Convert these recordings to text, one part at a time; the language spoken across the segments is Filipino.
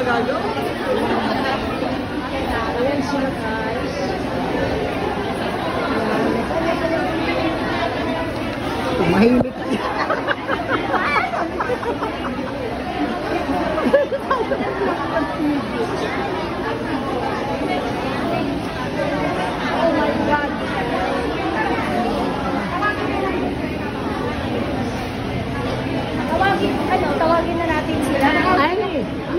gago. Ayan sila guys. Tumahimik. Oh my God. Tawagin na natin sila. Ay!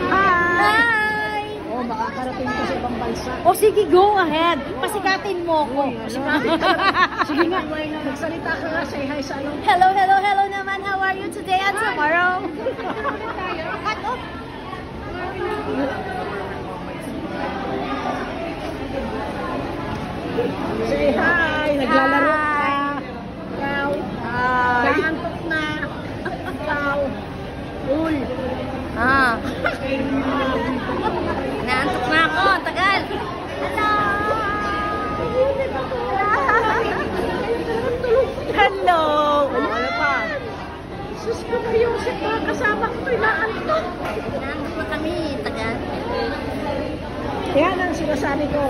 Hi! Oh, makakarating ko sa ibang bansa. O sige, go ahead. Pasikatin mo ko. Sige nga, magsalita ka nga, say hi sa ano. Hello, hello, hello naman. How are you today and tomorrow? Cut off. Say hi! Naglalaro ka! Ikaw! Hi! Naantok na! Ikaw! Uy! Naantok na ako. Tagal. Hello! Hello! Ano pa? Sus ko kayo sa mga kasama ko ay naantok! Naantok na kami. Tagal. Yan ang sinasabi ko.